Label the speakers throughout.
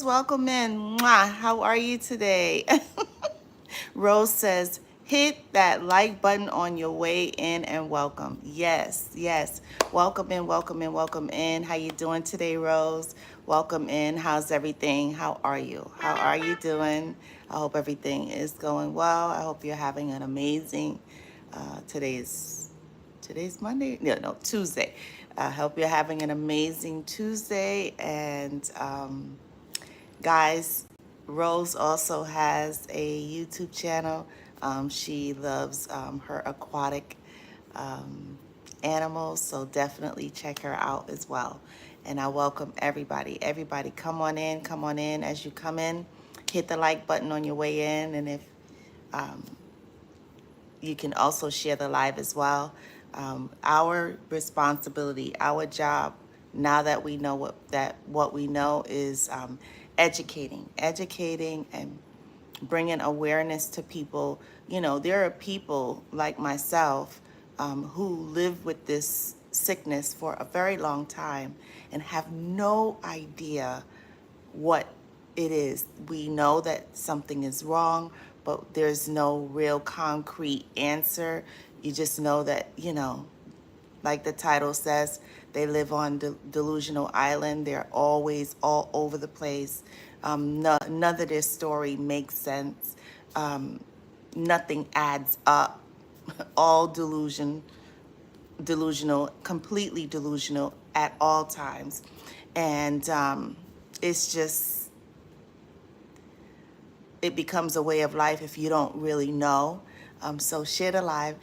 Speaker 1: welcome in. Mwah. How are you today? Rose says, hit that like button on your way in and welcome. Yes, yes. Welcome in, welcome in, welcome in. How you doing today, Rose? Welcome in. How's everything? How are you? How are you doing? I hope everything is going well. I hope you're having an amazing today's Monday? No, Tuesday. I hope you're having an amazing Tuesday. And guys, Rose also has a YouTube channel. She loves her aquatic animals, so definitely check her out as well. And I welcome everybody. Everybody, come on in, come on in. As you come in, hit the like button on your way in. And if you can also share the live as well. Our responsibility, our job, now that we know what we know is educating and bringing awareness to people. You know, there are people like myself who live with this sickness for a very long time and have no idea what it is. We know that something is wrong, but there's no real concrete answer. You just know that, like the title says, they live on Delusional Island. They're always all over the place. None of their story makes sense. Nothing adds up. All delusional, completely delusional at all times. And it's just, it becomes a way of life if you don't really know. So share the live,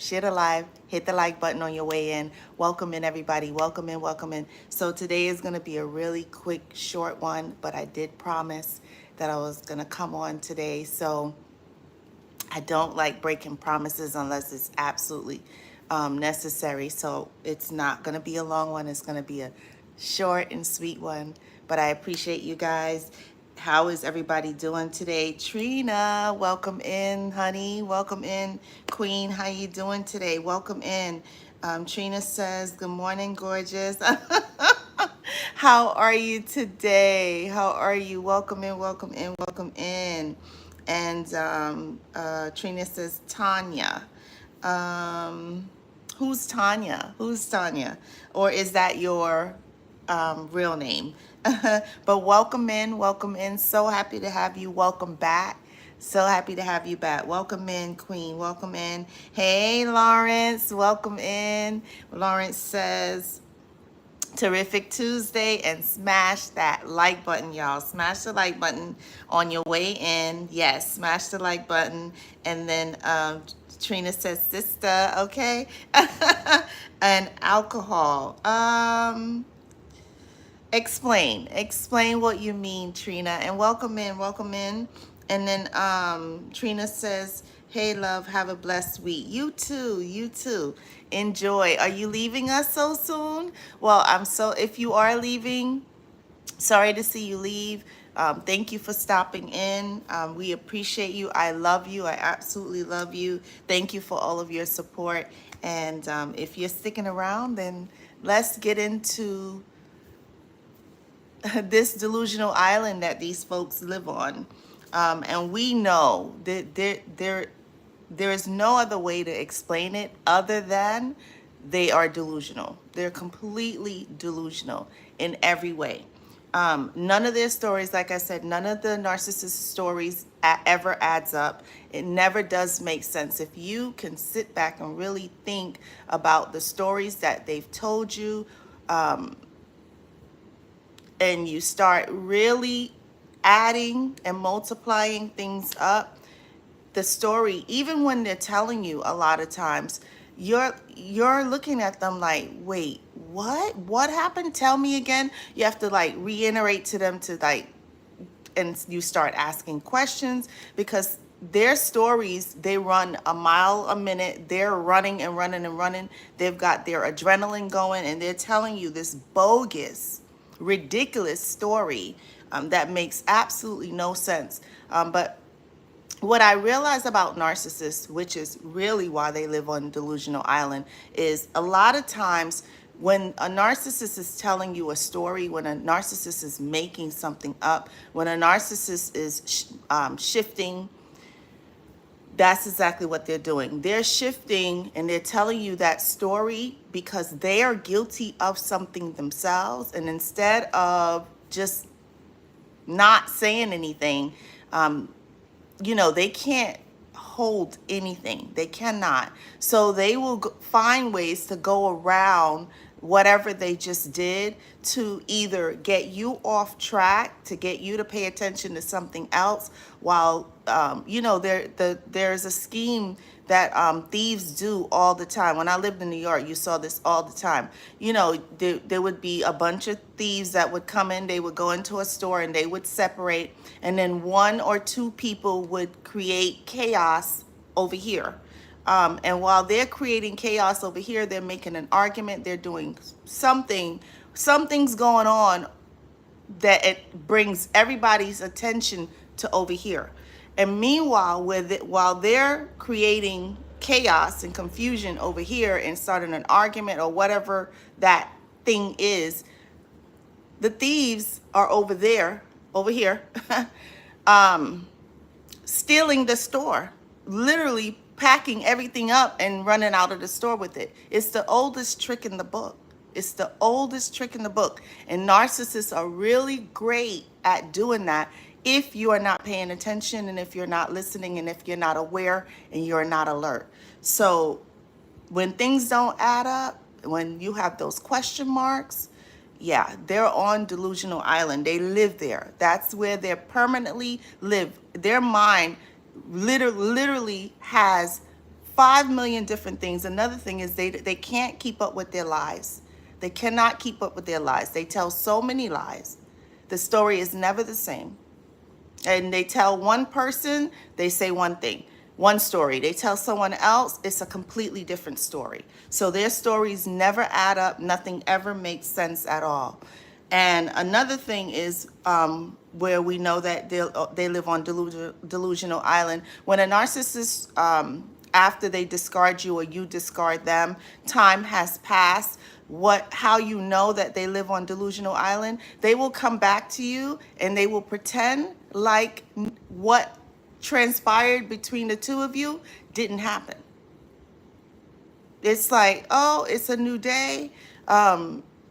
Speaker 1: hit the like button on your way in. Welcome in, everybody. Welcome in, welcome in. So today is going to be a really quick, short one, but I did promise that I was going to come on today. So I don't like breaking promises unless it's absolutely necessary. So it's not going to be a long one. It's going to be a short and sweet one. But I appreciate you guys. How is everybody doing today? Trina, welcome in, honey. Welcome in, Queen. How you doing today? Welcome in. Trina says, good morning, gorgeous. How are you today? How are you? Welcome in, welcome in, welcome in. And Trina says, Tanya. Who's Tanya? Who's Tanya? Or is that your real name? But welcome in, welcome in. So happy to have you. Welcome back. So happy to have you back. Welcome in, Queen. Welcome in. Hey, Lawrence. Welcome in. Lawrence says, terrific Tuesday, and smash that like button, y'all. Smash the like button on your way in. Yes, smash the like button. And then Trina says, sister, okay? And alcohol. Explain what you mean, Trina. And welcome in, welcome in. And then Trina says, hey, love, have a blessed week. You too, you too. Enjoy. Are you leaving us so soon? Well, if you are leaving, sorry to see you leave. Thank you for stopping in. We appreciate you. I love you. I absolutely love you. Thank you for all of your support. And if you're sticking around, then let's get into this delusional island that these folks live on. And we know that there is no other way to explain it other than they are delusional. They're completely delusional in every way. None of their stories, like I said, none of the narcissist stories ever adds up. It never does make sense. If you can sit back and really think about the stories that they've told you, and you start really adding and multiplying things up, the story, even when they're telling you, a lot of times you're looking at them like, wait, what happened? Tell me again. You have to like reiterate to them and you start asking questions, because their stories, they run a mile a minute. They're running and running and running. They've got their adrenaline going, and they're telling you this bogus, ridiculous story that makes absolutely no sense. But what I realize about narcissists, which is really why they live on Delusional Island, is a lot of times When a narcissist is telling you a story, when a narcissist is making something up, when a narcissist is shifting, that's exactly what they're doing. They're shifting and they're telling you that story because they are guilty of something themselves. And instead of just not saying anything, they can't hold anything. They cannot. So they will find ways to go around whatever they just did to either get you off track, to get you to pay attention to something else, while there's a scheme that thieves do all the time. When I lived in New York, you saw this all the time. There would be a bunch of thieves that would come in, they would go into a store and they would separate, and then one or two people would create chaos over here. And while they're creating chaos over here, they're making an argument, they're doing something's going on that it brings everybody's attention to over here. And meanwhile, while they're creating chaos and confusion over here and starting an argument or whatever that thing is, the thieves are over here, stealing the store, literally packing everything up and running out of the store with it. It's the oldest trick in the book. It's the oldest trick in the book. And narcissists are really great at doing that if you are not paying attention and if you're not listening and if you're not aware and you're not alert. So when things don't add up, when you have those question marks, yeah, they're on Delusional Island. They live there. That's where they permanently live. Their mind literally has 5 million different things. Another thing is they can't keep up with their lies. They cannot keep up with their lies. They tell so many lies. The story is never the same. And they tell one person, they say one thing, one story. They tell someone else, it's a completely different story. So their stories never add up. Nothing ever makes sense at all. And another thing is where we know that they live on Delusional Island. When a narcissist, after they discard you or you discard them, time has passed. How you know that they live on Delusional Island? They will come back to you and they will pretend like what transpired between the two of you didn't happen. It's like, oh, it's a new day.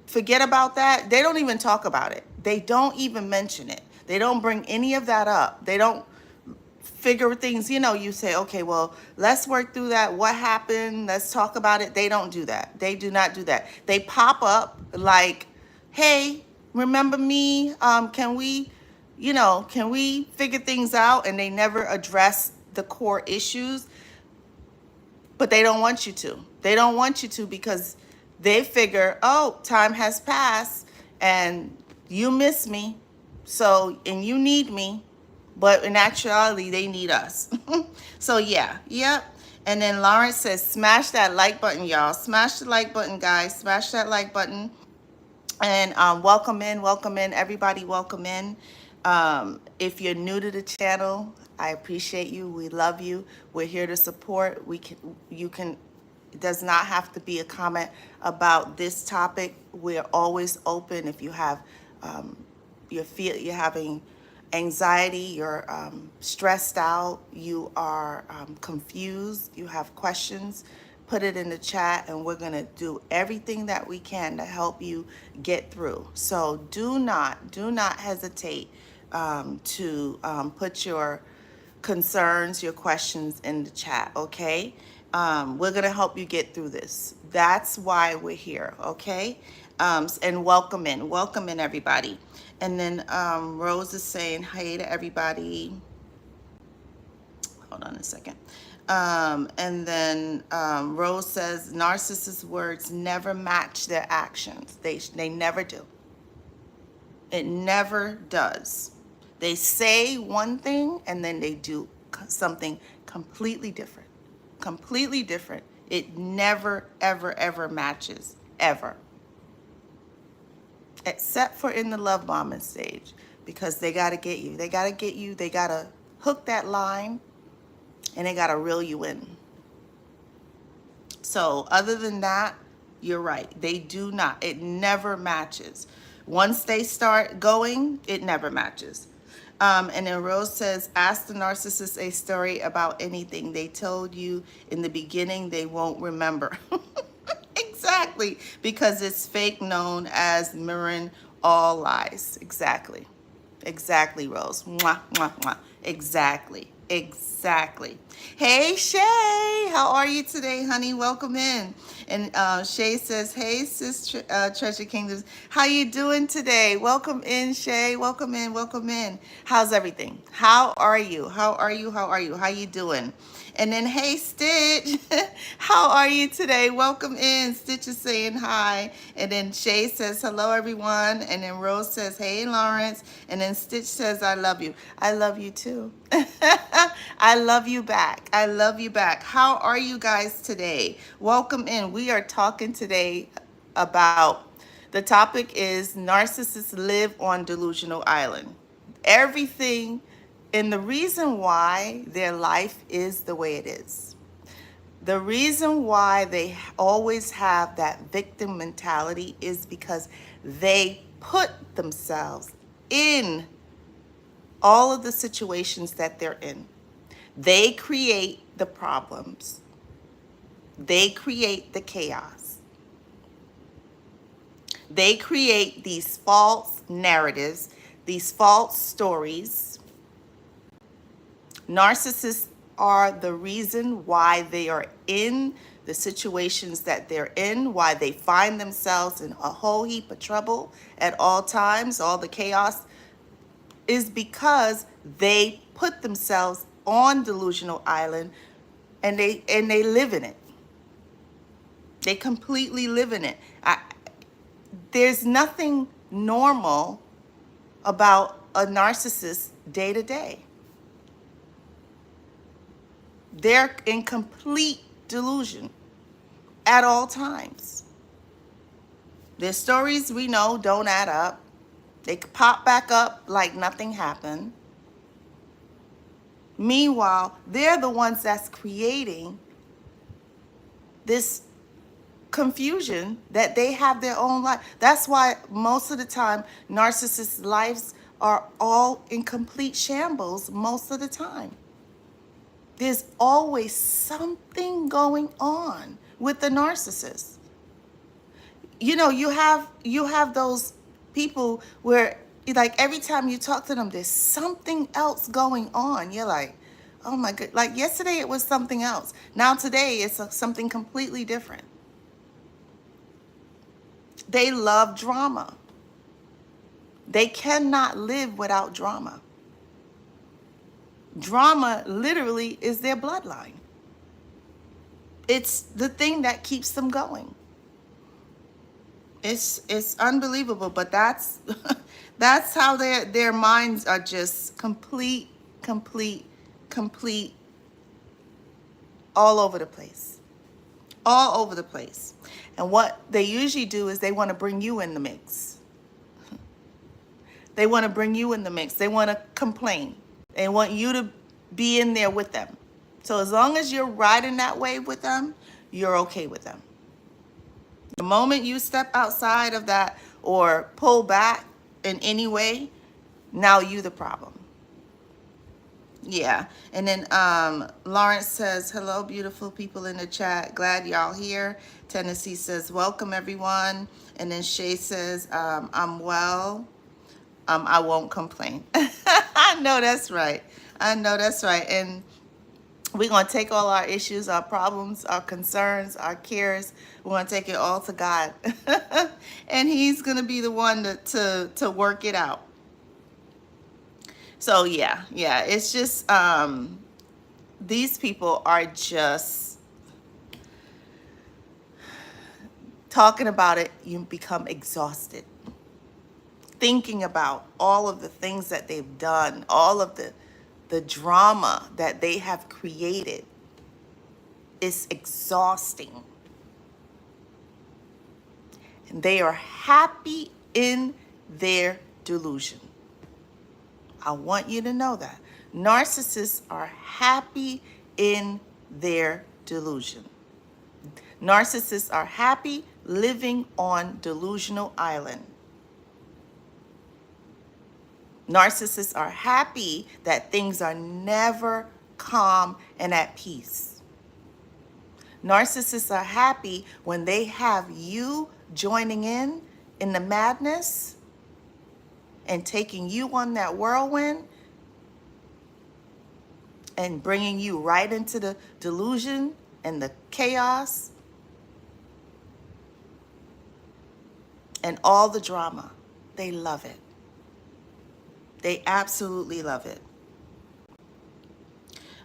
Speaker 1: Forget about that. They don't even talk about it. They don't even mention it. They don't bring any of that up. They don't figure things, you say, okay, well, let's work through that. What happened? Let's talk about it. They don't do that. They do not do that. They pop up like, hey, remember me? Can we figure things out? And they never address the core issues, but they don't want you to. They don't want you to because they figure, oh, time has passed and you miss me. So, and you need me. But in actuality, they need us. So yeah, yep. And then Lawrence says, smash that like button, y'all. Smash the like button, guys. Smash that like button. And welcome in, everybody. Welcome in. If you're new to the channel, I appreciate you. We love you. We're here to support. It does not have to be a comment about this topic. We're always open. If you have, you're having anxiety, you're stressed out, you are confused, you have questions, put it in the chat and we're going to do everything that we can to help you get through. So do not hesitate to put your concerns, your questions in the chat, okay? We're going to help you get through this. That's why we're here, okay? And welcome in everybody. And then Rose is saying, hey to everybody. Hold on a second. And then Rose says, narcissist words never match their actions. They never do. It never does. They say one thing and then they do something completely different. Completely different. It never, ever, ever matches. Ever. Except for in the love bombing stage, because they got to get you. They got to get you. They got to hook that line and they got to reel you in. So other than that, You're right. They do not. It never matches. Once they start going, it never matches. And then Rose says, ask the narcissist a story about anything they told you in the beginning they won't remember. Exactly, because it's fake, known as mirroring all lies. Exactly. Exactly, Rose. Mwah, mwah, mwah. Exactly. Exactly. Hey, Shay. How are you today, honey? Welcome in. And Shay says, hey, sis, Treasure Kingdoms. How you doing today? Welcome in, Shay. Welcome in. Welcome in. How's everything? How are you? How are you? How are you? How you doing? And then, hey, Stitch, how are you today? Welcome in. Stitch is saying hi. And then Shay says, hello, everyone. And then Rose says, hey, Lawrence. And then Stitch says, I love you. I love you, too. I love you back. I love you back. How are you guys today? Welcome in. We are talking today about, the topic is narcissists live on Delusional Island. Everything. And the reason why their life is the way it is, the reason why they always have that victim mentality is because they put themselves in all of the situations that they're in. They create the problems. They create the chaos. They create these false narratives, these false stories. Narcissists are the reason why they are in the situations that they're in, why they find themselves in a whole heap of trouble at all times, all the chaos, is because they put themselves on Delusional Island and they live in it. They completely live in it. There's nothing normal about a narcissist day to day. They're in complete delusion at all times. Their stories, we know, don't add up. They could pop back up like nothing happened. Meanwhile, they're the ones that's creating this confusion that they have their own life. That's why most of the time narcissists' lives are all in complete shambles most of the time. There's always something going on with the narcissist. You know, you have those people where, like, every time you talk to them, there's something else going on. You're like, oh my God. Like yesterday it was something else. Now today it's something completely different. They love drama. They cannot live without drama. Drama literally is their bloodline. It's the thing that keeps them going. It's unbelievable, but that's that's how their minds are just complete all over the place. All over the place. And what they usually do is they want to bring you in the mix. They want to bring you in the mix. They want to complain. They want you to be in there with them. So as long as you're riding that wave with them, you're okay with them. The moment you step outside of that or pull back in any way, now you the problem. Yeah. And then Lawrence says, hello, beautiful people in the chat. Glad y'all here. Tennessee says, welcome, everyone. And then Shay says, I'm well. I won't complain. I know that's right. I know that's right. And we're going to take all our issues, our problems, our concerns, our cares. We're going to take it all to God. And he's going to be the one to work it out. So, yeah, it's just these people are just talking about it. You become exhausted. Thinking about all of the things that they've done, all of the drama that they have created is exhausting. And they are happy in their delusion. I want you to know that. Narcissists are happy in their delusion. Narcissists are happy living on Delusional Island. Narcissists are happy that things are never calm and at peace. Narcissists are happy when they have you joining in the madness and taking you on that whirlwind and bringing you right into the delusion and the chaos and all the drama. They love it. They absolutely love it.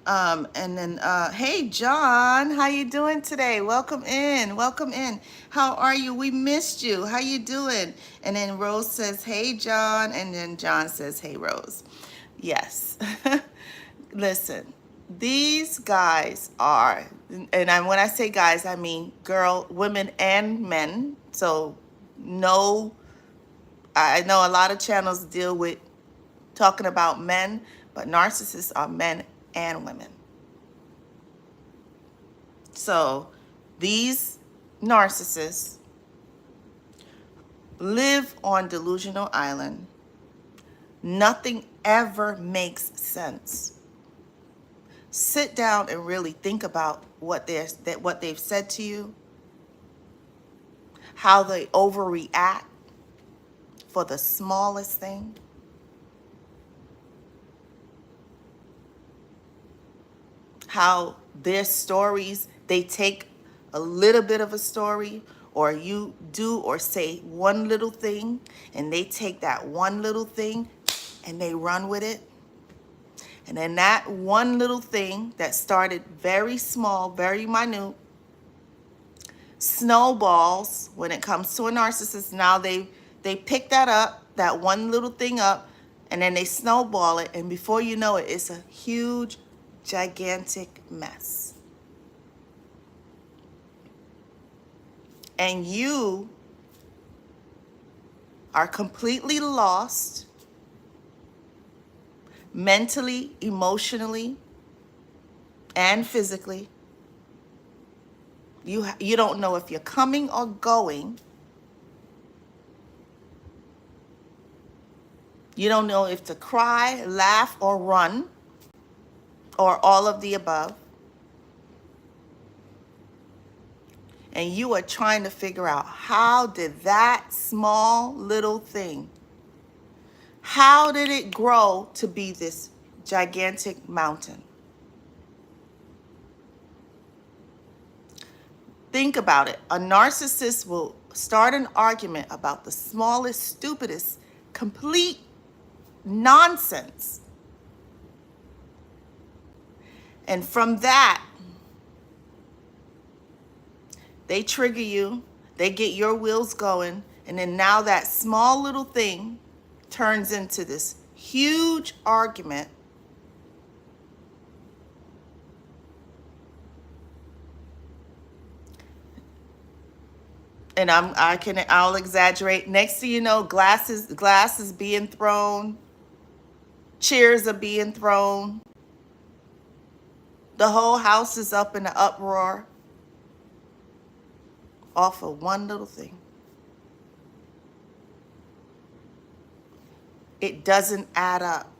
Speaker 1: And then, hey, John, how you doing today? Welcome in. Welcome in. How are you? We missed you. How you doing? And then Rose says, hey, John. And then John says, hey, Rose. Yes. Listen, these guys are, and when I say guys, I mean women and men. So no, I know a lot of channels deal with talking about men, but narcissists are men and women. So these narcissists live on Delusional Island. Nothing ever makes sense. Sit down and really think about what they've said to you, how they overreact for the smallest thing. How their stories, they take a little bit of a story, or you do or say one little thing, and they take that one little thing and they run with it. And then that one little thing that started very small, very minute, snowballs when it comes to a narcissist. Now they pick that up, that one little thing up, and then they snowball it, and before you know it, it's a huge, gigantic mess. And you are completely lost mentally, emotionally, and physically. You don't know if you're coming or going. You don't know if to cry, laugh, or run, or all of the above. And you are trying to figure out, how did that small little thing, how did it grow to be this gigantic mountain? Think about it. A narcissist will start an argument about the smallest, stupidest, complete nonsense. And from that, they trigger you, they get your wheels going, and then now that small little thing turns into this huge argument. And I'll exaggerate. Next thing you know, glasses being thrown, chairs are being thrown. The whole house is up in an uproar off of one little thing. It doesn't add up.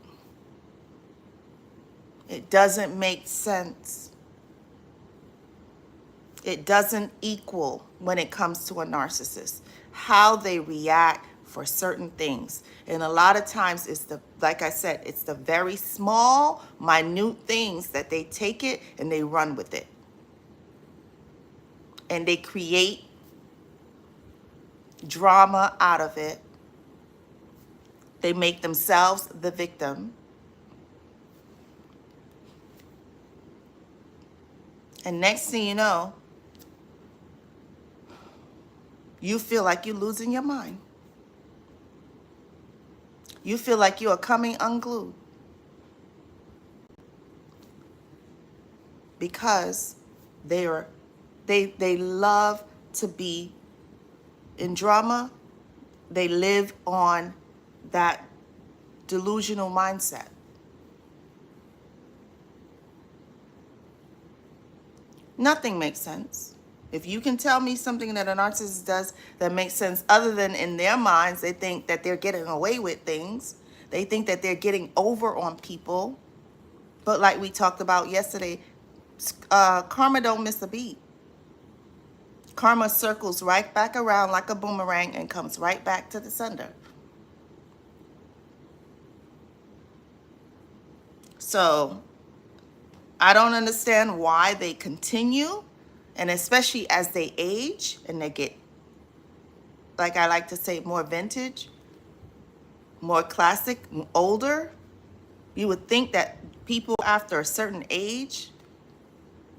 Speaker 1: It doesn't make sense. It doesn't equal when it comes to a narcissist, how they react for certain things. And a lot of times like I said, it's the very small, minute things that they take it and they run with it. And they create drama out of it. They make themselves the victim. And next thing you know, you feel like you're losing your mind. You feel like you are coming unglued. Because they love to be in drama. They live on that delusional mindset. Nothing makes sense. If you can tell me something that a narcissist does that makes sense, other than in their minds, they think that they're getting away with things. They think that they're getting over on people. But like we talked about yesterday, karma don't miss a beat. Karma circles right back around like a boomerang and comes right back to the sender. So I don't understand why they continue, and especially as they age and they get, like I like to say, more vintage, more classic, older. You would think that people after a certain age,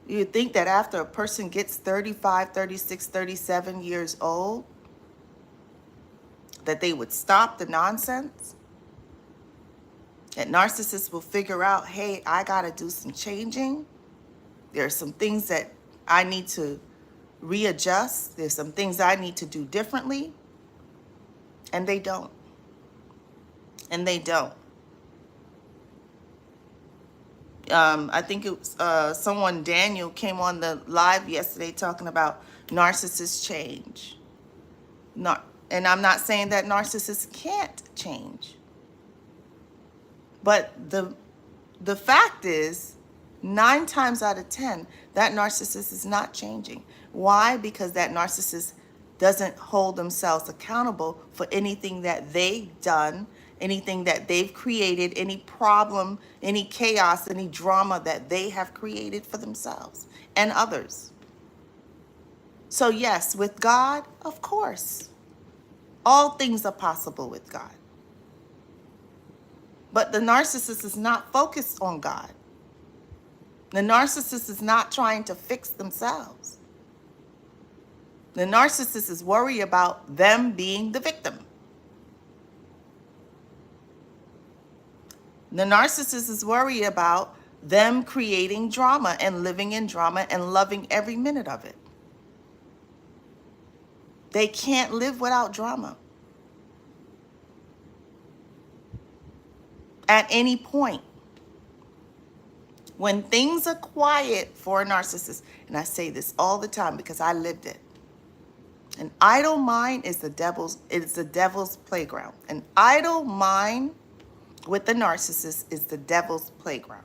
Speaker 1: you would think that after a person gets 35, 36, 37 years old, that they would stop the nonsense. That narcissists will figure out, hey, I got to do some changing. There are some things that I need to readjust. There's some things I need to do differently. And they don't. And they don't. I think it was someone, Daniel, came on the live yesterday talking about narcissists change. And I'm not saying that narcissists can't change. But the fact is, 9 times out of 10, that narcissist is not changing. Why? Because that narcissist doesn't hold themselves accountable for anything that they've done, anything that they've created, any problem, any chaos, any drama that they have created for themselves and others. So yes, with God, of course, all things are possible with God. But the narcissist is not focused on God. The narcissist is not trying to fix themselves. The narcissist is worried about them being the victim. The narcissist is worried about them creating drama and living in drama and loving every minute of it. They can't live without drama. At any point, when things are quiet for a narcissist, and I say this all the time because I lived it, an idle mind is the devil's playground. An idle mind with the narcissist is the devil's playground.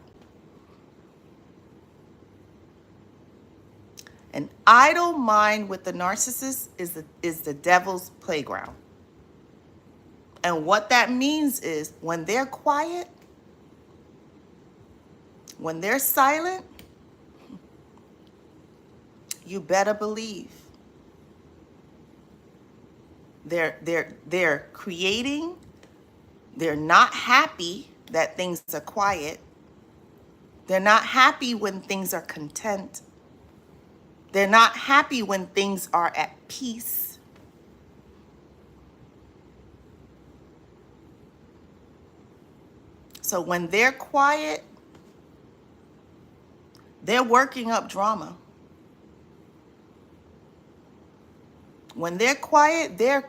Speaker 1: An idle mind with the narcissist is the devil's playground. And what that means is when they're quiet, when they're silent, you better believe they're creating. They're not happy that things are quiet. They're not happy when things are content. They're not happy when things are at peace. So when they're quiet, they're working up drama. When they're quiet, they're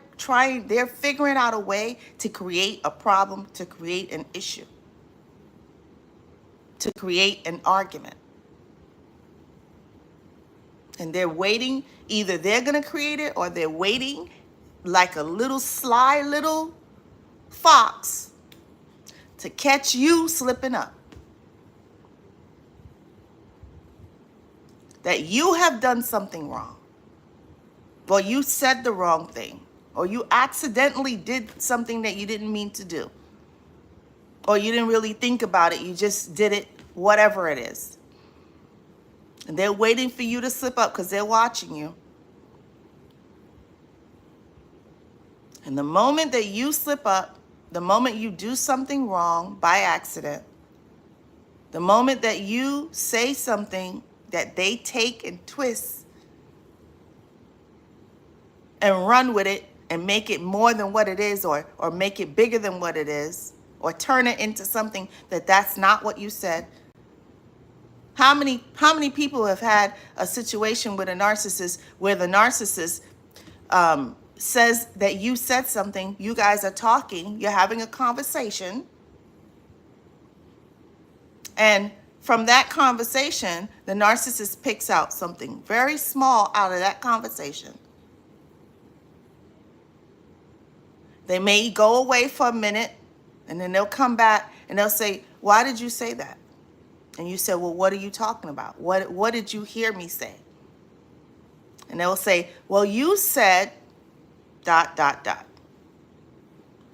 Speaker 1: figuring out a way to create a problem, to create an issue, to create an argument. And they're waiting, either they're going to create it or they're waiting like a little sly little fox to catch you slipping up. That you have done something wrong, or you said the wrong thing, or you accidentally did something that you didn't mean to do, or you didn't really think about it, you just did it, whatever it is. And they're waiting for you to slip up because they're watching you. And the moment that you slip up, the moment you do something wrong by accident, the moment that you say something that they take and twist and run with it and make it more than what it is, or make it bigger than what it is, or turn it into something that's not what you said. How many people have had a situation with a narcissist where the narcissist says that you said something, you guys are talking, you're having a conversation, and from that conversation, the narcissist picks out something very small out of that conversation. They may go away for a minute, and then they'll come back and they'll say, why did you say that? And you said, well, what are you talking about? What did you hear me say? And they'll say, well, you said ... And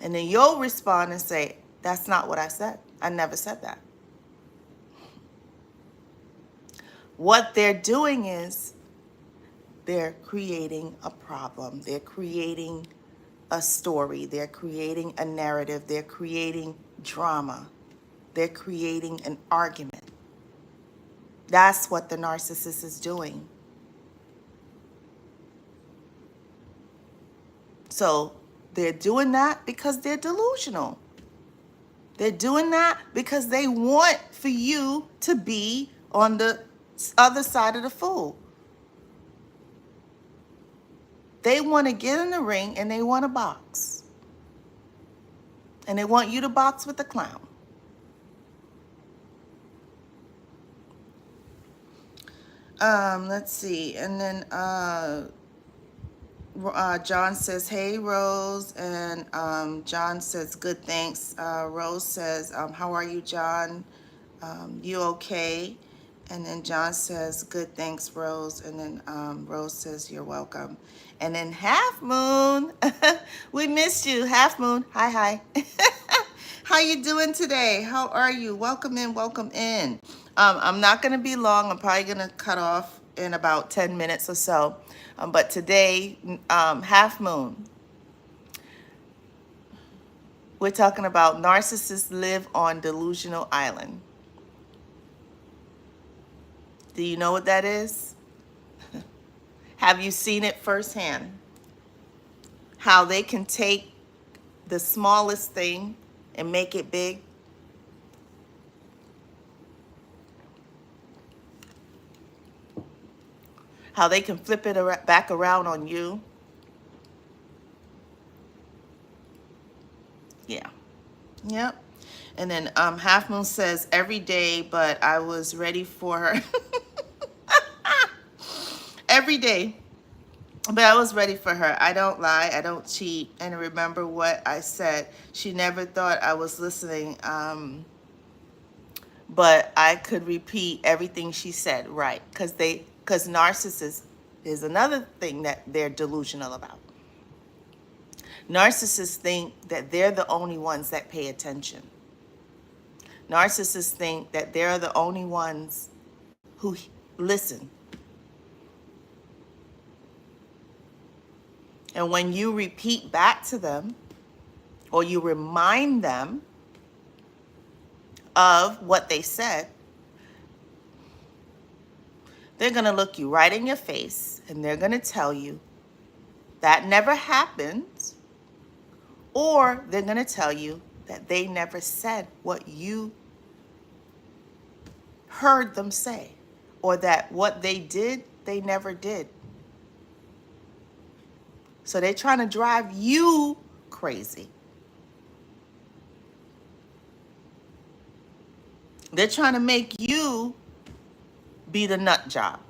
Speaker 1: then you'll respond and say, that's not what I said. I never said that. What they're doing is they're creating a problem. They're creating a story. They're creating a narrative. They're creating drama. They're creating an argument. That's what the narcissist is doing. So they're doing that because they're delusional. They're doing that because they want for you to be on the other side of the fool. They want to get in the ring and they want to box. And they want you to box with the clown. Let's see. And then John says, hey, Rose. And John says, good, thanks. Rose says, how are you, John? You okay? And then John says, good, thanks, Rose. And then Rose says, you're welcome. And then Half Moon, we missed you. Half Moon, hi. How you doing today? How are you? Welcome in, welcome in. I'm not going to be long. I'm probably going to cut off in about 10 minutes or so. But today, Half Moon, we're talking about narcissists live on Delusional Island. Do you know what that is? Have you seen it firsthand? How they can take the smallest thing and make it big? How they can flip it back around on you? Yeah. Yep. And then Half Moon says, every day, but I was ready for her. Every day, but I was ready for her. I don't lie. I don't cheat. And remember what I said. She never thought I was listening, but I could repeat everything she said, right? Because narcissists is another thing that they're delusional about. Narcissists think that they're the only ones that pay attention. Narcissists think that they're the only ones who listen. And when you repeat back to them, or you remind them of what they said, they're going to look you right in your face and they're going to tell you that never happened, or they're going to tell you that they never said what you heard them say, or that what they did, they never did. So they're trying to drive you crazy. They're trying to make you be the nut job.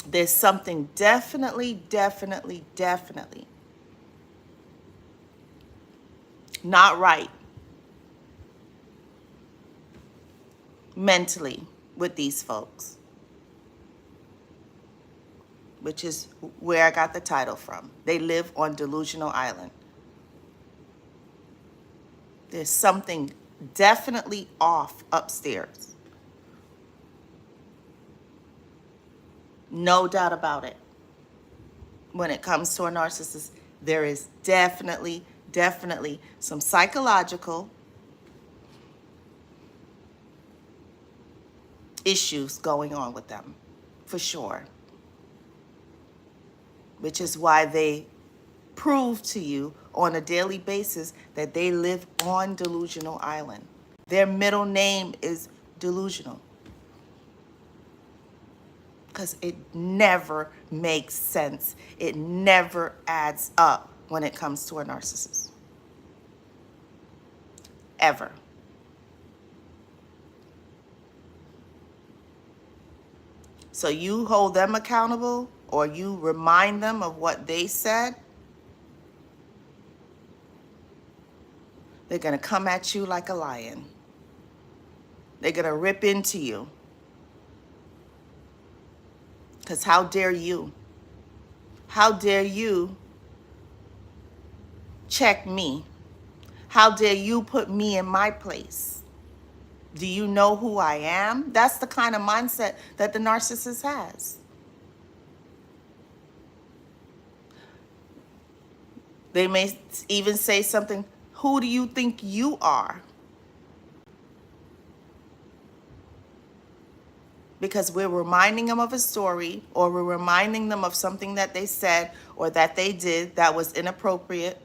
Speaker 1: There's something definitely not right mentally with these folks, which is where I got the title from. They live on Delusional Island. There's something definitely off upstairs. No doubt about it. When it comes to a narcissist, there is definitely some psychological issues going on with them, for sure. Which is why they prove to you on a daily basis that they live on Delusional Island. Their middle name is Delusional. Because it never makes sense. It never adds up when it comes to a narcissist. Ever. So you hold them accountable or you remind them of what they said, they're going to come at you like a lion. They're going to rip into you. Because how dare you? How dare you check me? How dare you put me in my place? Do you know who I am? That's the kind of mindset that the narcissist has. They may even say something, who do you think you are? Because we're reminding them of a story, or we're reminding them of something that they said or that they did that was inappropriate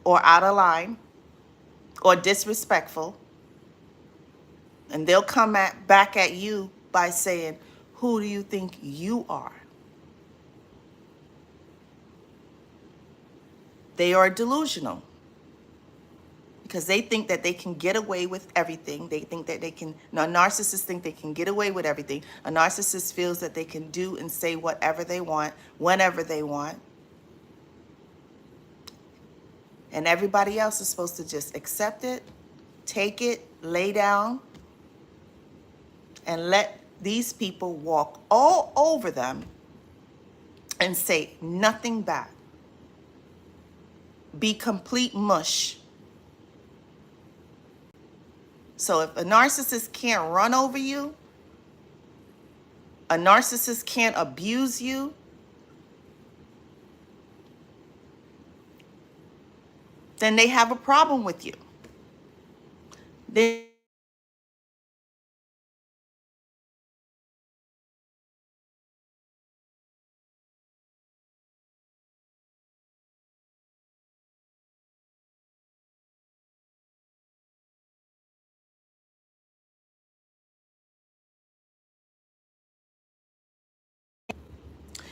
Speaker 1: or out of line or disrespectful. And they'll come back at you by saying, who do you think you are? They are delusional because they think that they can get away with everything. They think that they can, no, narcissists think they can get away with everything. A narcissist feels that they can do and say whatever they want, whenever they want. And everybody else is supposed to just accept it, take it, lay down, and let these people walk all over them and say nothing back. Be complete mush. So if a narcissist can't run over you, a narcissist can't abuse you, then they have a problem with you.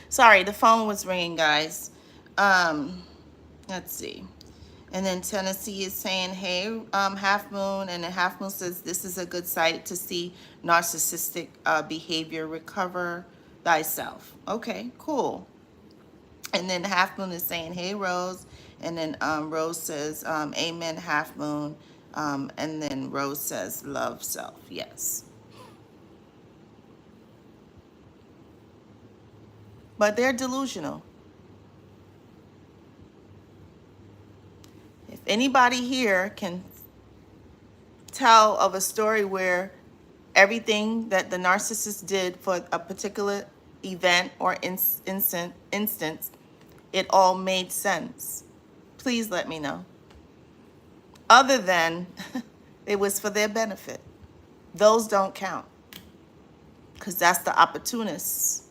Speaker 1: Sorry, the phone was ringing, guys. Let's see. And then Tennessee is saying, hey, Half Moon. And then Half Moon says, this is a good site to see narcissistic behavior. Recover thyself. Okay, cool. And then Half Moon is saying, hey, Rose. And then Rose says, amen, Half Moon. And then Rose says, love self. Yes. But they're delusional. If anybody here can tell of a story where everything that the narcissist did for a particular event or instance, it all made sense, please let me know. Other than it was for their benefit. Those don't count. Because that's the opportunists,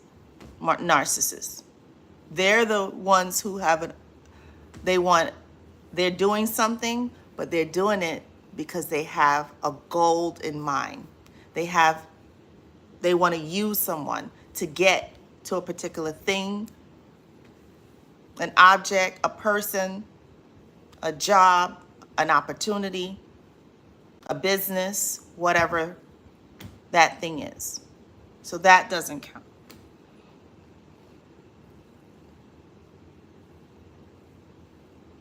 Speaker 1: narcissists. They're the ones who have they're doing something, but they're doing it because they have a goal in mind. They want to use someone to get to a particular thing, an object, a person, a job, an opportunity, a business, whatever that thing is. So that doesn't count.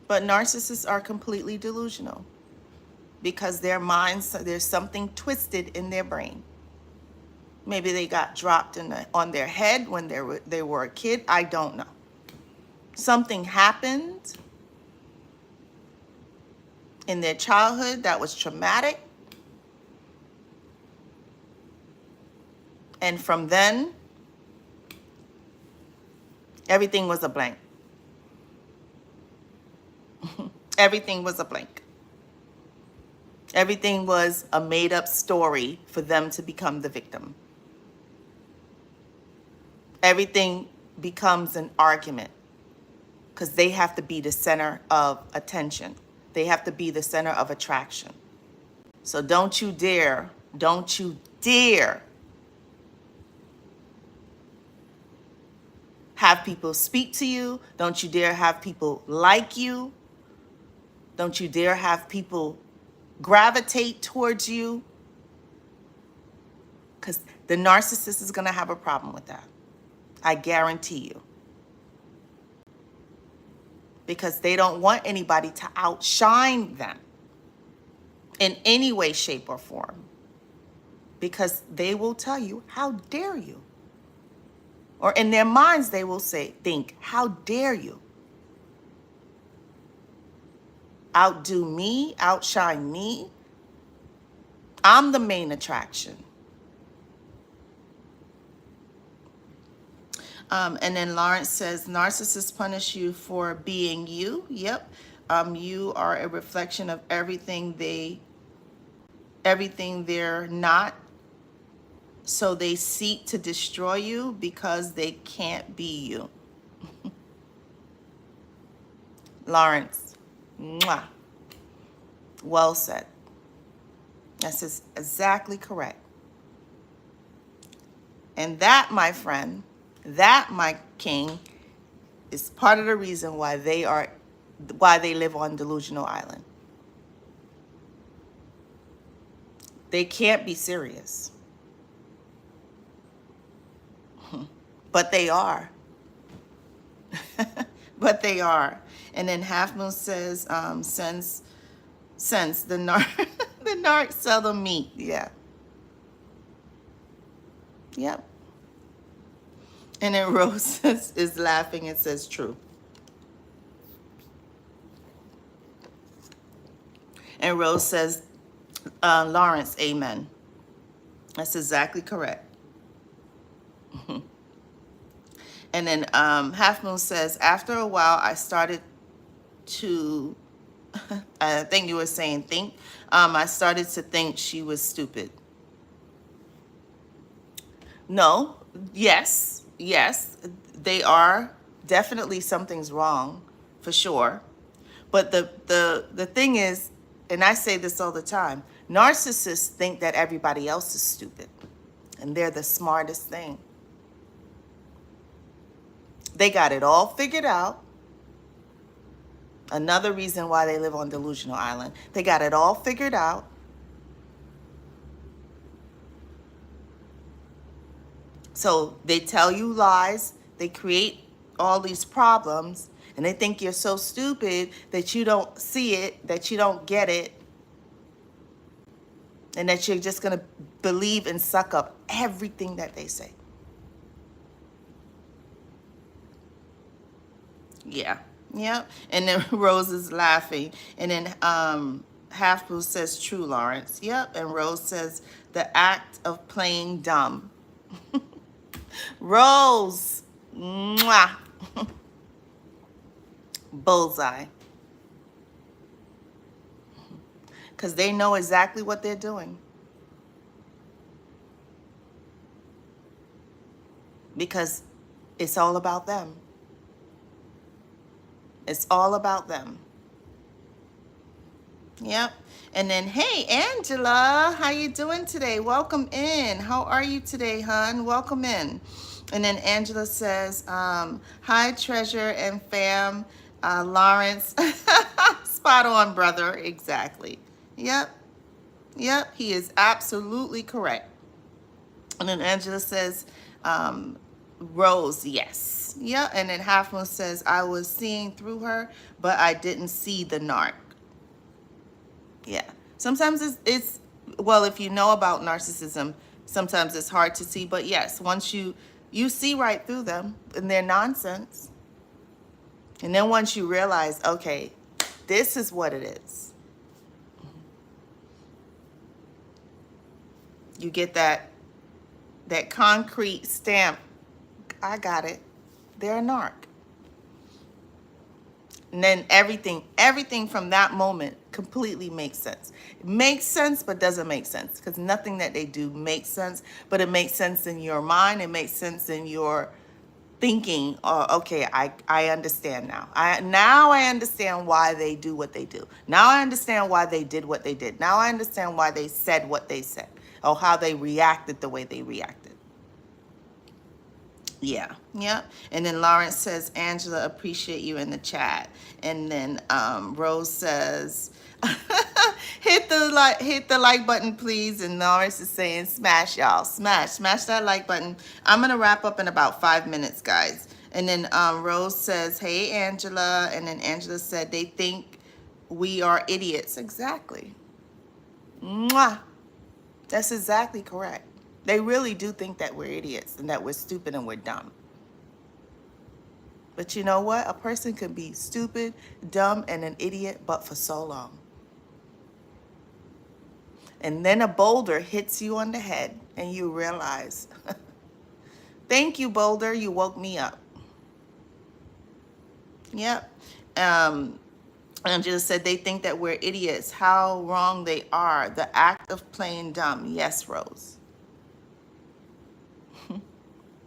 Speaker 1: But narcissists are completely delusional because their minds, there's something twisted in their brain. Maybe they got dropped on their head when they were a kid. I don't know. Something happened in their childhood that was traumatic. And from then, everything was a blank. Everything was a blank. Everything was a made-up story for them to become the victim. Everything becomes an argument because they have to be the center of attention. They have to be the center of attraction. So don't you dare have people speak to you. Don't you dare have people like you. Don't you dare have people gravitate towards you. Because The narcissist is going to have a problem with that. I guarantee you. Because they don't want anybody to outshine them in any way, shape, or form. Because they will tell you, how dare you? Or in their minds, they will think, how dare you? Outdo me, outshine me. I'm the main attraction. And then Lawrence says, narcissists punish you for being you. Yep. You are a reflection of everything they're not. So they seek to destroy you because they can't be you. Lawrence, mwah. Well said. That's exactly correct. And that, my friend, that, my king, is part of the reason why they live on Delusional Island. They can't be serious. But they are. But they are. And then Half Moon says, since the narcs seldom meet. Yeah. Yep. And then Rose is laughing and says, true. And Rose says, Lawrence, amen. That's exactly correct. And then Half Moon says, after a while, I started to, I think you were saying think, I started to think she was stupid. No, yes, they are. Definitely something's wrong, for sure. But the thing is, and I say this all the time, narcissists think that everybody else is stupid. And they're the smartest thing. They got it all figured out. Another reason why they live on Delusional Island. They got it all figured out. So they tell you lies. They create all these problems. And they think you're so stupid that you don't see it, that you don't get it. And that you're just going to believe and suck up everything that they say. Yeah. Yep. And then Rose is laughing. And then Half Blue says, true, Lawrence. Yep. And Rose says, the act of playing dumb. Rose. Mwah. Bullseye. Because they know exactly what they're doing. Because it's all about them. It's all about them. Yep. And then, hey, Angela, how you doing today? Welcome in. How are you today, hon? Welcome in. And then Angela says, hi, Treasure and fam. Lawrence, spot on, brother. Exactly. Yep. Yep. He is absolutely correct. And then Angela says, Rose, yes. Yeah. And then Half Moon says, I was seeing through her, but I didn't see the narc. Yeah. Sometimes it's well, if you know about narcissism, sometimes it's hard to see. But yes, once you see right through them and their nonsense. And then once you realize, okay, this is what it is. You get that concrete stamp. I got it. They're a narc. And then everything from that moment completely makes sense. It makes sense, but doesn't make sense. Because nothing that they do makes sense, but it makes sense in your mind. It makes sense in your thinking, oh, okay, I understand now. Now I understand why they do what they do. Now I understand why they did what they did. Now I understand why they said what they said. Or how they reacted the way they reacted. Yeah, yeah. And then Lawrence says, Angela, appreciate you in the chat. And then Rose says, hit the hit the like button, please. And Norris is saying smash, y'all. Smash that like button. I'm gonna wrap up in about 5 minutes, guys. And then Rose says, hey, Angela. And then Angela said, they think we are idiots. Exactly. Mwah. That's exactly correct. They really do think that we're idiots and that we're stupid and we're dumb. But you know what? A person can be stupid, dumb, and an idiot, but for so long. And then a boulder hits you on the head and you realize, thank you, boulder, you woke me up. Yep. Angela said they think that we're idiots. How wrong they are. The act of playing dumb. Yes, Rose.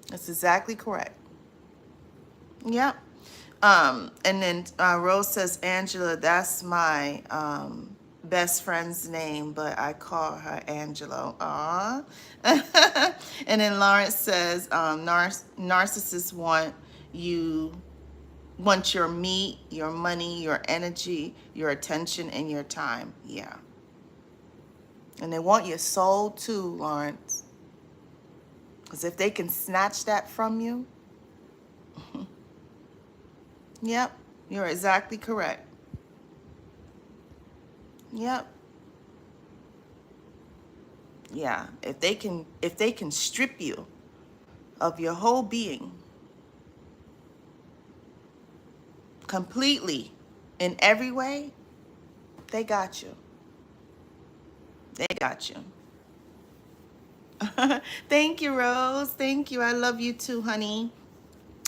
Speaker 1: That's exactly correct. Yep. And then Rose says, Angela, that's my best friend's name, but I call her Angelo. Aw. And then Lawrence says, narcissists want your meat, your money, your energy, your attention, and your time. Yeah. And they want your soul too, Lawrence. Because if they can snatch that from you, yep, you're exactly correct. Yep. Yeah, if they can strip you of your whole being completely in every way, they got you. They got you. Thank you, Rose. Thank you. I love you too, honey.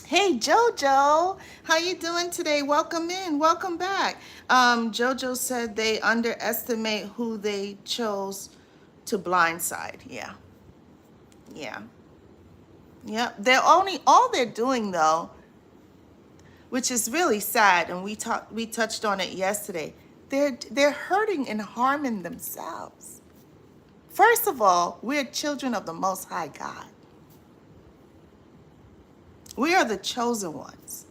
Speaker 1: Hey, Jojo, how you doing today? Welcome in. Welcome back. Jojo said they underestimate who they chose to blindside. Yeah. Yeah. Yep. All they're doing though, which is really sad, and we touched on it yesterday. They're hurting and harming themselves. First of all, we're children of the Most High God. We are the chosen ones.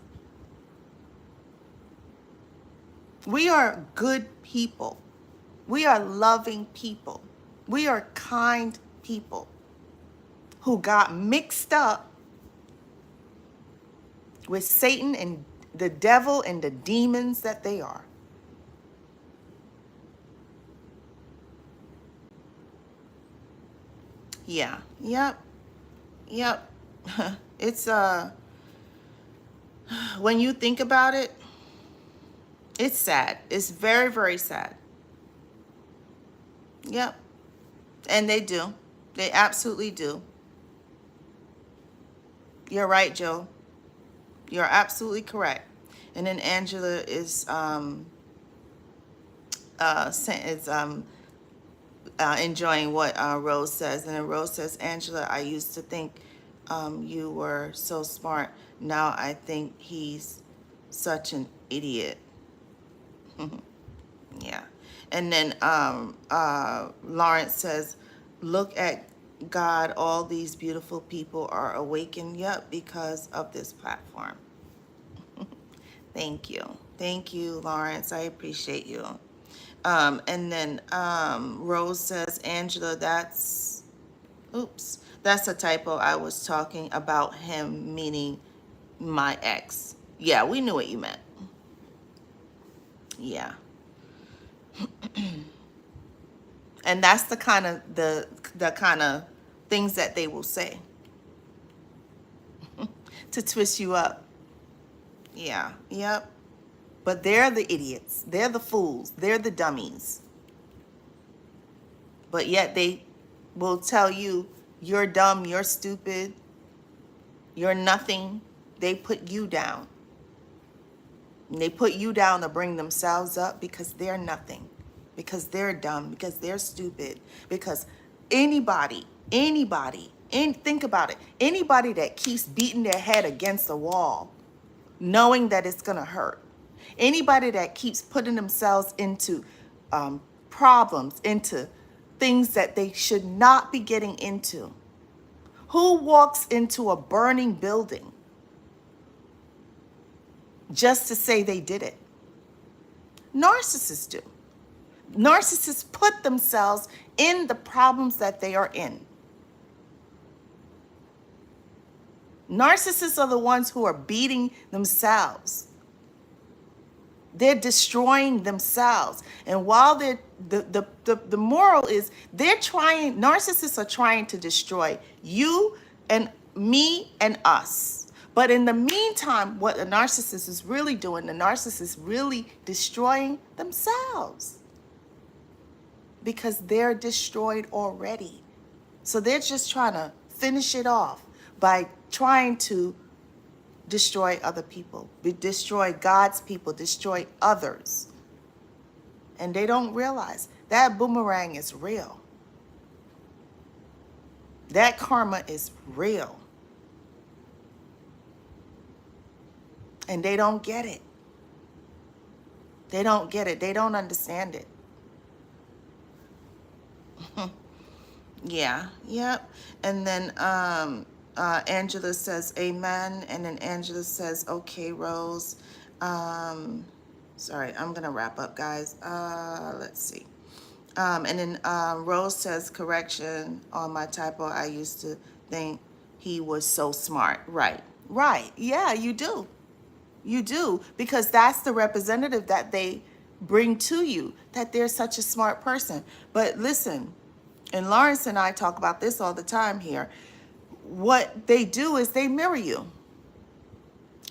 Speaker 1: We are good people. We are loving people. We are kind people who got mixed up with Satan and the devil and the demons that they are. Yeah. Yep. Yep. It's when you think about it, it's sad. It's very, very sad. Yep. And they do. They absolutely do. You're right, Joe. You're absolutely correct. And then Angela is enjoying what Rose says. And then Rose says, Angela, I used to think you were so smart. Now I think he's such an idiot. Yeah. And then Lawrence says, look at God, all these beautiful people are awakened. Yep, because of this platform. Thank you. Thank you, Lawrence. I appreciate you. And then Rose says, Angela, that's a typo. I was talking about him, meaning my ex. Yeah, we knew what you meant. Yeah. And that's the kind of things that they will say to twist you up. Yeah. Yep. But they're the idiots. They're the fools. They're the dummies. But yet they will tell you, you're dumb, you're stupid, you're nothing. They put you down. And they put you down to bring themselves up because they're nothing, because they're dumb, because they're stupid, because anybody, and think about it, anybody that keeps beating their head against the wall, knowing that it's going to hurt, anybody that keeps putting themselves into problems, into things that they should not be getting into. Who walks into a burning building just to say they did it? Narcissists do. Narcissists put themselves in the problems that they are in. Narcissists are the ones who are beating themselves. They're destroying themselves. And while the moral is narcissists are trying to destroy you and me and us. But in the meantime, what a narcissist is really doing, the narcissist is really destroying themselves. Because they're destroyed already. So they're just trying to finish it off by trying to destroy other people, destroy God's people, destroy others. And they don't realize that boomerang is real. That karma is real. And they don't get it. They don't get it. They don't understand it. Yeah, yep. And then Angela says amen, and then Angela says okay, Rose. Sorry, I'm gonna wrap up, guys. Let's see. And then Rose says correction on my typo. I used to think he was so smart. Right, yeah, you do. You do, because that's the representative that they bring to you, that they're such a smart person. But listen, and Lawrence and I talk about this all the time here. What they do is they mirror you.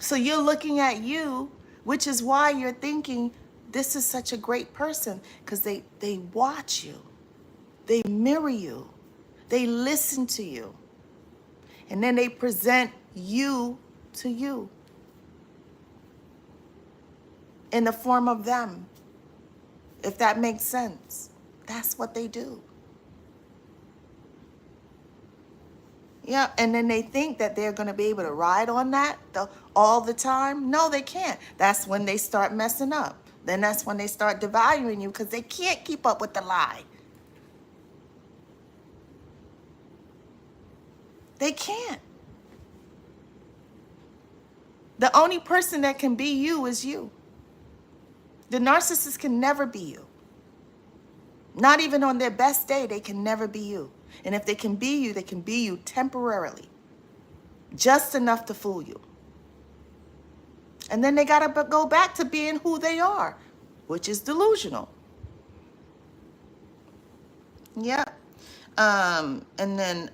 Speaker 1: So you're looking at you, which is why you're thinking this is such a great person, because they watch you. They mirror you. They listen to you. And then they present you to you in the form of them. If that makes sense. That's what they do. Yeah, and then they think that they're going to be able to ride on that all the time. No, they can't. That's when they start messing up. Then that's when they start devaluing you, because they can't keep up with the lie. They can't. The only person that can be you is you. The narcissist can never be you. Not even on their best day, they can never be you. And if they can be you temporarily. Just enough to fool you. And then they got to go back to being who they are, which is delusional. Yeah. And then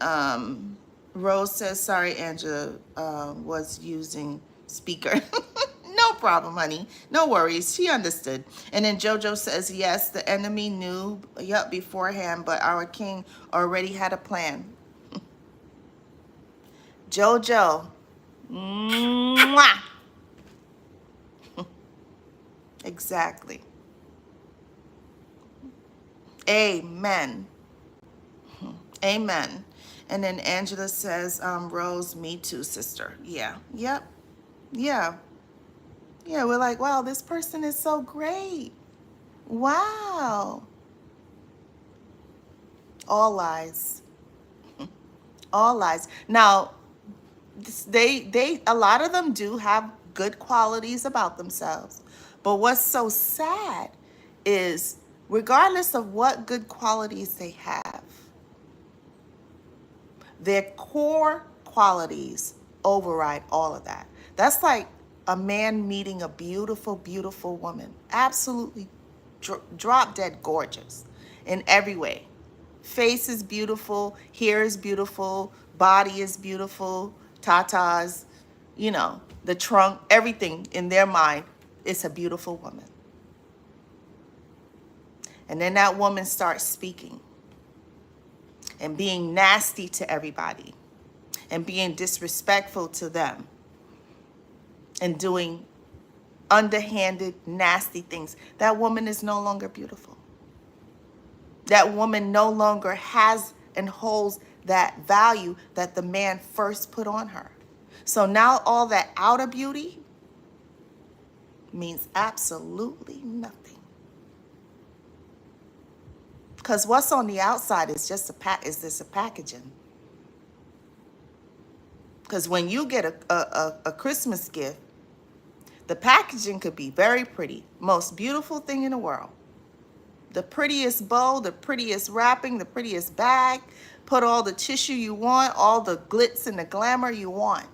Speaker 1: Rose says, sorry, Angela was using speaker. No problem, honey. No worries. She understood. And then Jojo says, yes, the enemy knew, beforehand, but our king already had a plan. Jojo. Mwah. Exactly. Amen. Amen. And then Angela says, Rose, me too, sister. Yeah. Yep. Yeah. Yeah, we're like, wow, this person is so great. Wow. All lies. All lies. Now, a lot of them do have good qualities about themselves. But what's so sad is, regardless of what good qualities they have, their core qualities override all of that. That's like a man meeting a beautiful, beautiful woman. Absolutely drop dead gorgeous in every way. Face is beautiful, hair is beautiful, body is beautiful, tatas, the trunk, everything in their mind is a beautiful woman. And then that woman starts speaking and being nasty to everybody and being disrespectful to them and doing underhanded, nasty things. That woman is no longer beautiful. That woman no longer has and holds that value that the man first put on her. So now all that outer beauty means absolutely nothing. Because what's on the outside is just a packaging. Because when you get a Christmas gift, the packaging could be very pretty, most beautiful thing in the world. The prettiest bow, the prettiest wrapping, the prettiest bag. Put all the tissue you want, all the glitz and the glamour you want.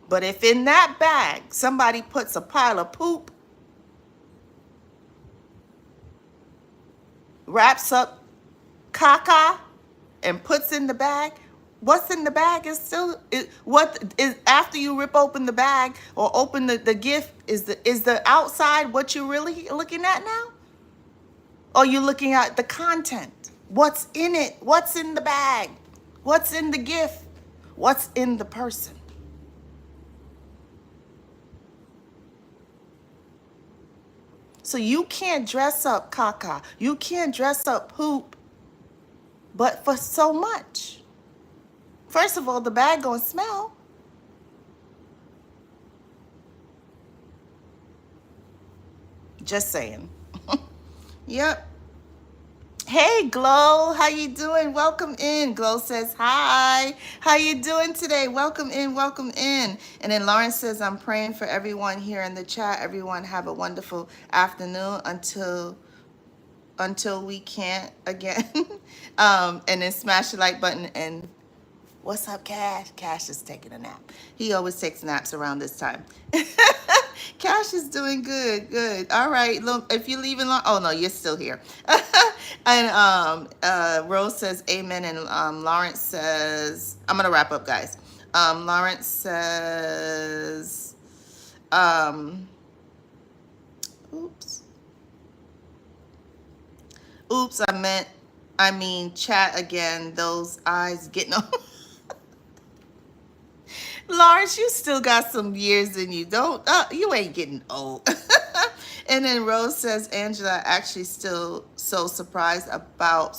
Speaker 1: But if in that bag somebody puts a pile of poop, wraps up caca, and puts in the bag, what's in the bag is still what is after you rip open the bag or open the gift. Is the outside what you're really looking at now? Or you looking at the content? What's in it? What's in the bag? What's in the gift? What's in the person? So you can't dress up caca. You can't dress up poop, but for so much. First of all, the bag gonna smell. Just saying. Yep. Hey, Glow, how you doing? Welcome in. Glow says, hi. How you doing today? Welcome in, welcome in. And then Lawrence says, I'm praying for everyone here in the chat. Everyone have a wonderful afternoon until we can't again. And then smash the like button. And what's up, Cash? Cash is taking a nap. He always takes naps around this time. Cash is doing good, good. All right, look, if you're leaving, oh no, you're still here. And Rose says amen, and Lawrence says, I'm gonna wrap up, guys. Lawrence says, oops, I mean chat again. Those eyes getting on. Lawrence, you still got some years in you. Don't, you ain't getting old. And then Rose says, Angela, actually still so surprised about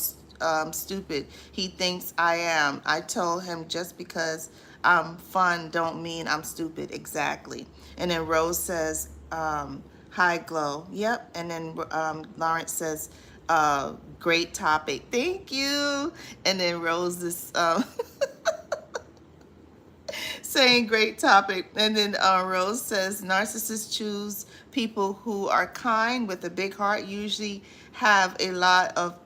Speaker 1: stupid. He thinks I am. I told him just because I'm fun don't mean I'm stupid. Exactly. And then Rose says, hi, Glow. Yep. And then Lawrence says, great topic. Thank you. And then Rose is... saying great topic. And then Rose says narcissists choose people who are kind with a big heart, usually have a lot of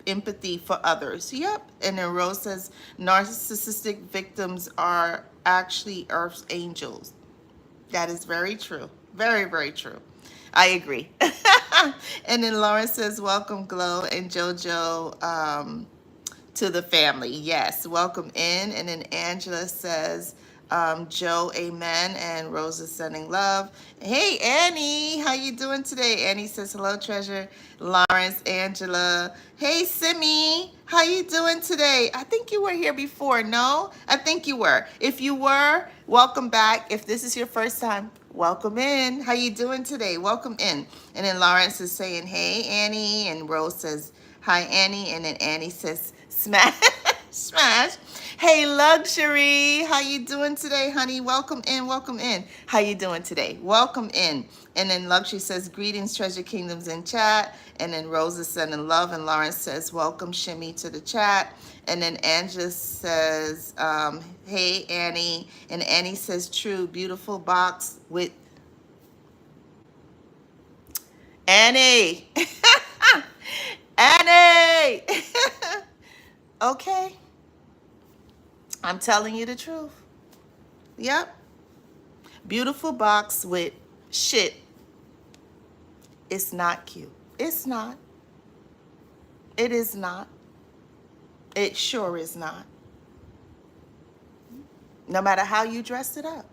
Speaker 1: empathy for others. Yep. And then Rose says narcissistic victims are actually Earth's angels. That is very true. Very, very true. I agree. And then Lauren says welcome, Glow, and JoJo to the family. Yes, welcome in. And then Angela says, Joe, amen. And Rose is sending love. Hey, Annie, how you doing today? Annie says, hello, treasure. Lawrence, Angela. Hey, Simi, how you doing today? I think you were here before. No, I think you were. If you were, welcome back. If this is your first time, welcome in. How you doing today? Welcome in. And then Lawrence is saying, hey, Annie. And Rose says, hi, Annie. And then Annie says, smash, smash. Hey, Luxury, how you doing today, honey? Welcome in, welcome in. How you doing today? Welcome in. And then Luxury says, greetings, Treasure Kingdoms in chat. And then Rose is sending love. And Lawrence says, welcome, Shimmy, to the chat. And then Angela says, hey, Annie. And Annie says, true, beautiful box with Annie. Annie. Okay. I'm telling you the truth. Yep. Beautiful box with shit. It's not cute. It's not. It is not. It sure is not. No matter how you dressed it up.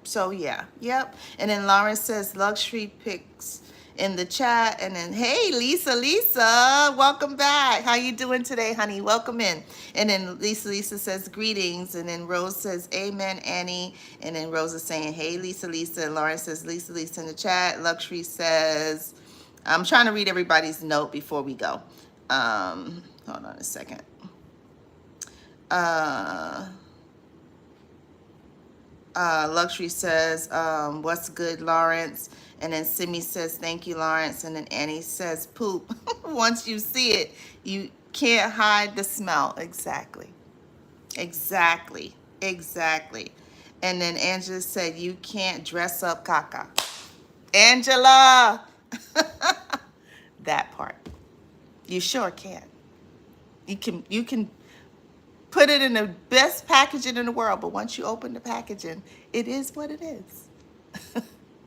Speaker 1: So yeah. Yep. And then Lauren says luxury pics in the chat. And then, hey, Lisa, welcome back. How you doing today, honey? Welcome in. And then Lisa says greetings. And then Rose says amen, Annie. And then Rose is saying, hey, Lisa. And Lauren says Lisa in the chat. Luxury says, I'm trying to read everybody's note before we go. Hold on a second. Luxury says, what's good, Lawrence? And then Simi says, thank you, Lawrence. And then Annie says, poop. Once you see it, you can't hide the smell. Exactly. Exactly. Exactly. And then Angela said, you can't dress up caca. Angela. That part. You sure can. You can put it in the best packaging in the world, but once you open the packaging, it is what it is.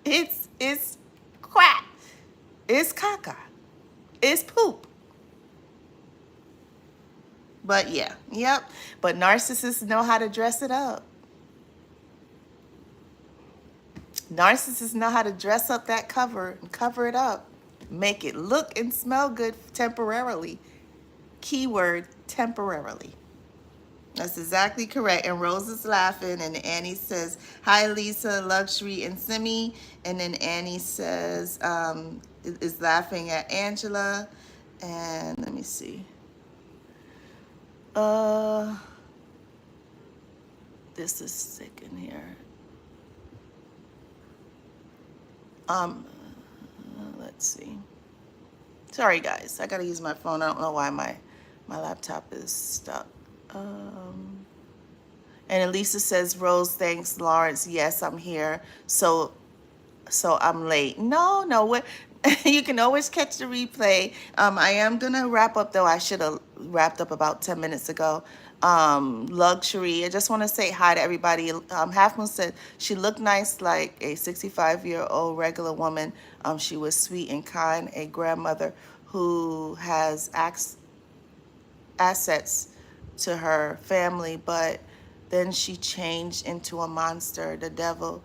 Speaker 1: It's crap. It's caca. It's poop. But yeah, yep. But narcissists know how to dress it up. Narcissists know how to dress up that cover and cover it up. Make it look and smell good temporarily. Keyword temporarily. That's exactly correct. And Rose is laughing, and Annie says, "Hi, Lisa, Luxury, and Simi." And then Annie says, is laughing at Angela. And let me see. This is sick in here. Let's see. Sorry, guys. I gotta use my phone. I don't know why my laptop is stuck. And Elisa says, Rose, thanks. Lawrence, yes, I'm here. So I'm late. No, what? You can always catch the replay. I am gonna wrap up though. I should have wrapped up about 10 minutes ago. Luxury. I just want to say hi to everybody. Half Moon said she looked nice like a 65-year-old regular woman. She was sweet and kind, a grandmother who has assets to her family, but then she changed into a monster, the devil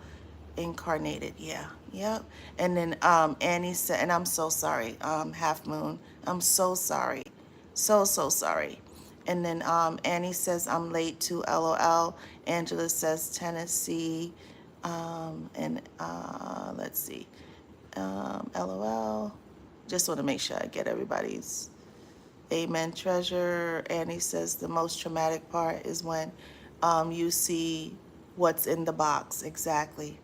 Speaker 1: incarnated. Yeah, yep. And then Annie said, and I'm so sorry, Half Moon, I'm so sorry, so sorry. And then Annie says, I'm late to LOL. Angela says Tennessee. And let's see, LOL. Just want to make sure I get everybody's amen. Treasure. Annie says the most traumatic part is when you see what's in the box. Exactly.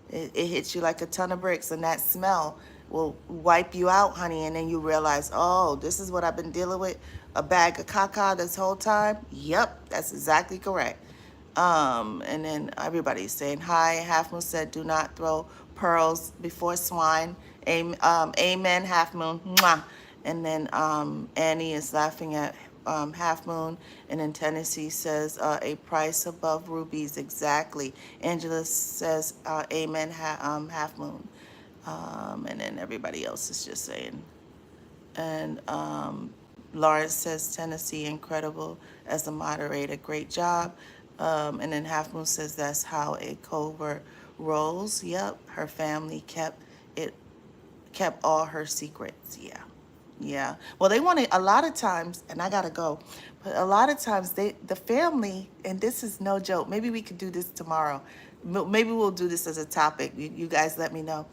Speaker 1: It hits you like a ton of bricks, and that smell will wipe you out, honey. And then you realize, oh, this is what I've been dealing with, a bag of caca this whole time. Yep, that's exactly correct. And then everybody's saying hi. Half Moon said, do not throw pearls before swine. Amen, Half Moon. Mwah. And then Annie is laughing at Half Moon. And then Tennessee says, a price above rubies. Exactly. Angela says, amen, Half Moon. And then everybody else is just saying. And Lawrence says, Tennessee, incredible as a moderator. Great job. And then Half Moon says, that's how a covert rolls. Yep. Her family kept all her secrets. Yeah. Yeah. Well, they want to, a lot of times, and I got to go, but a lot of times the family, and this is no joke, maybe we could do this tomorrow. Maybe we'll do this as a topic. You guys let me know.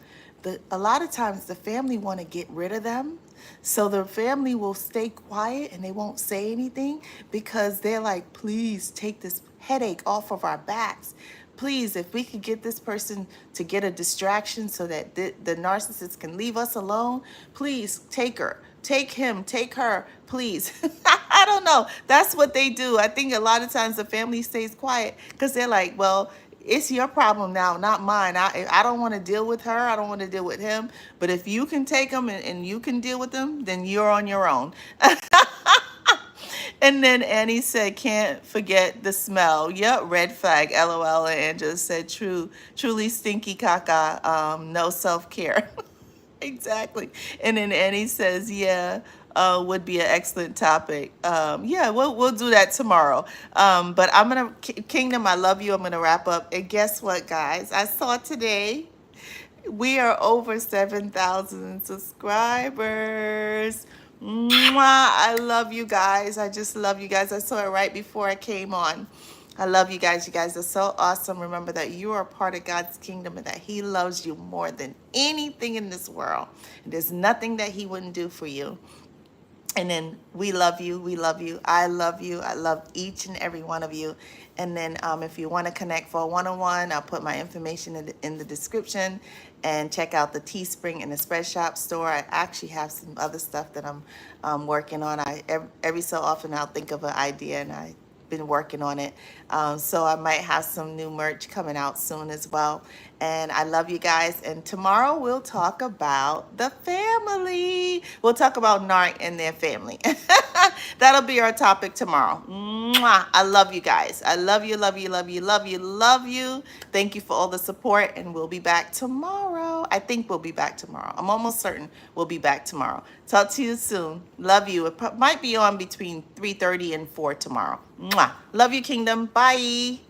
Speaker 1: A lot of times the family want to get rid of them. So the family will stay quiet and they won't say anything because they're like, please take this headache off of our backs. Please, if we could get this person to get a distraction so that the narcissist can leave us alone, please take her, take him, take her, please. I don't know. That's what they do. I think a lot of times the family stays quiet because they're like, well, it's your problem now, not mine. I don't want to deal with her. I don't want to deal with him. But if you can take them and you can deal with them, then you're on your own. And then Annie said, can't forget the smell. Yep, red flag, LOL. And Angela said, truly stinky caca, no self-care. Exactly. And then Annie says, yeah, would be an excellent topic. Yeah, we'll do that tomorrow. But I'm going to, Kingdom, I love you. I'm going to wrap up. And guess what, guys? I saw today we are over 7,000 subscribers. Mwah, I love you guys. I just love you guys. I saw it right before I came on. I love you guys. You guys are so awesome. Remember that you are part of God's kingdom and that he loves you more than anything in this world. There's nothing that he wouldn't do for you. And then we love you. We love you. I love you. I love each and every one of you. And then if you want to connect for a one-on-one, I'll put my information in the description, and check out the Teespring and the Spread Shop store. I actually have some other stuff that I'm working on. Every so often I'll think of an idea and I been working on it. So I might have some new merch coming out soon as well. And I love you guys. And tomorrow we'll talk about the family. We'll talk about Narc and their family. That'll be our topic tomorrow. Mwah. I love you guys. I love you, love you, love you, love you, love you. Thank you for all the support. And we'll be back tomorrow. I think we'll be back tomorrow. I'm almost certain we'll be back tomorrow. Talk to you soon. Love you. It might be on between 3:30 and 4 tomorrow. Mwah. Love you, Kingdom. Bye.